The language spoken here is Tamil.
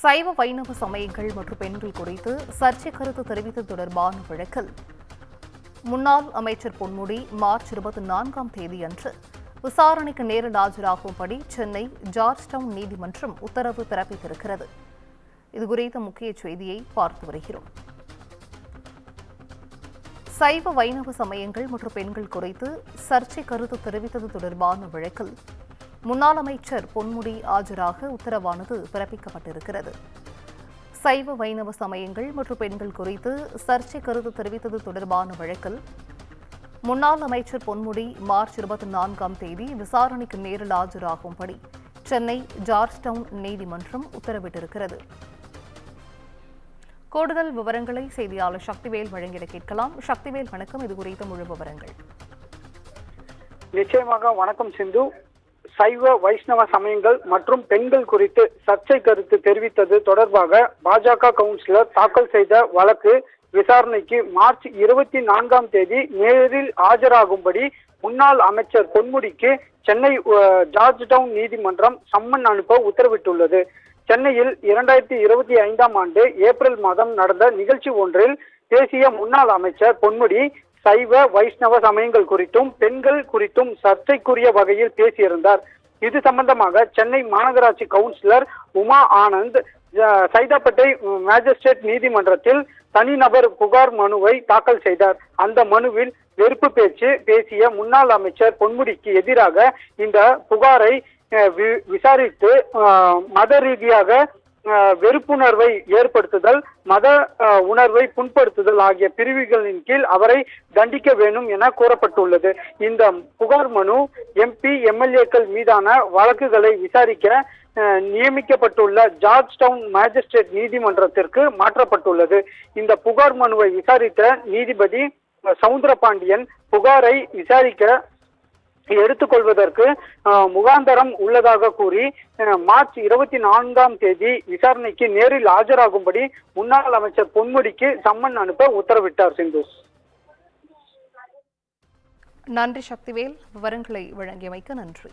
சைவ வைணவ சமயங்கள் மற்றும் பெண்கள் குறித்து சர்ச்சை கருத்து தெரிவித்தது தொடர்பான வழக்கில் முன்னாள் அமைச்சர் பொன்முடி மார்ச் 24ஆம் தேதியன்று விசாரணைக்கு நேரில் ஆஜராகும்படி சென்னை ஜார்ஜ் டவுன் நீதிமன்றம் உத்தரவு பிறப்பித்திருக்கிறது. இதுகுறித்த முக்கிய செய்தியை பார்த்து வருகிறோம். சைவ வைணவ சமயங்கள் மற்றும் பெண்கள் குறித்து சர்ச்சை கருத்து தெரிவித்தது தொடர்பான வழக்கில் முன்னாள் அமைச்சர் பொன்முடி ஆஜராக உத்தரவானது பிறப்பிக்கப்பட்டிருக்கிறது. சைவ வைணவ சமயங்கள் மற்றும் பெண்கள் குறித்து சர்ச்சை கருத்து தெரிவித்தது தொடர்பான வழக்கில் முன்னாள் அமைச்சர் பொன்முடி மார்ச் 24ஆம் தேதி விசாரணைக்கு நேரில் ஆஜராகும்படி சென்னை ஜார்ஜ் டவுன் நீதிமன்றம் உத்தரவிட்டிருக்கிறது. கூடுதல் விவரங்களை செய்தியாளர் சக்திவேல் வழங்கிட கேட்கலாம். சக்திவேல், வணக்கம். இது குறித்த முழு விவரங்கள். நிச்சயமாக வணக்கம் சிந்து. சைவ வைஷ்ணவ சமயங்கள் மற்றும் பெண்கள் குறித்து சர்ச்சை கருத்து தெரிவித்தது தொடர்பாக பாஜக கவுன்சிலர் தாக்கல் செய்த வழக்கு விசாரணைக்கு மார்ச் 24ஆம் தேதி நேரில் ஆஜராகும்படி முன்னாள் அமைச்சர் பொன்முடிக்கு சென்னை ஜார்ஜ் டவுன் நீதிமன்றம் சம்மன் அனுப்ப உத்தரவிட்டுள்ளது. சென்னையில் 2025ஆம் ஆண்டு ஏப்ரல் மாதம் நடந்த நிகழ்ச்சி ஒன்றில் பேசிய முன்னாள் அமைச்சர் பொன்முடி சைவ வைஷ்ணவ சமயங்கள் குறித்தும் பெண்கள் குறித்தும் சர்ச்சைக்குரிய வகையில் பேசியிருந்தார். இது சம்பந்தமாக சென்னை மாநகராட்சி கவுன்சிலர் உமா ஆனந்த் சைதாப்பேட்டை மேஜிஸ்ட்ரேட் நீதிமன்றத்தில் தனிநபர் புகார் மனுவை தாக்கல் செய்தார். அந்த மனுவில் வெறுப்பு பேச்சு பேசிய முன்னாள் அமைச்சர் பொன்முடிக்கு எதிராக இந்த புகாரை விசாரித்து மத ரீதியாக வெறுப்புணர்வை ஏற்படுத்துதல், மத உணர்வை புண்படுத்துதல் ஆகிய பிரிவுகளின் கீழ் அவரை தண்டிக்க வேண்டும் என கூறப்பட்டுள்ளது. இந்த புகார் மனு MP, MLAக்கள் மீதான வழக்குகளை விசாரிக்க நியமிக்கப்பட்டுள்ள ஜார்ஜ் டவுன் மேஜிஸ்ட்ரேட் நீதிமன்றத்திற்கு மாற்றப்பட்டுள்ளது. இந்த புகார் மனுவை விசாரித்த நீதிபதி சவுந்தரபாண்டியன் புகாரை விசாரிக்க எடுத்துக்கொள்வதற்கு முகாந்தரம் உள்ளதாக கூறி மார்ச் 24ஆம் தேதி விசாரணைக்கு நேரில் ஆஜராகும்படி முன்னாள் அமைச்சர் பொன்முடிக்கு சம்மன் அனுப்ப உத்தரவிட்டார். சிந்து, நன்றி சக்திவேல். விவரங்களை வழங்கியமைக்கு நன்றி.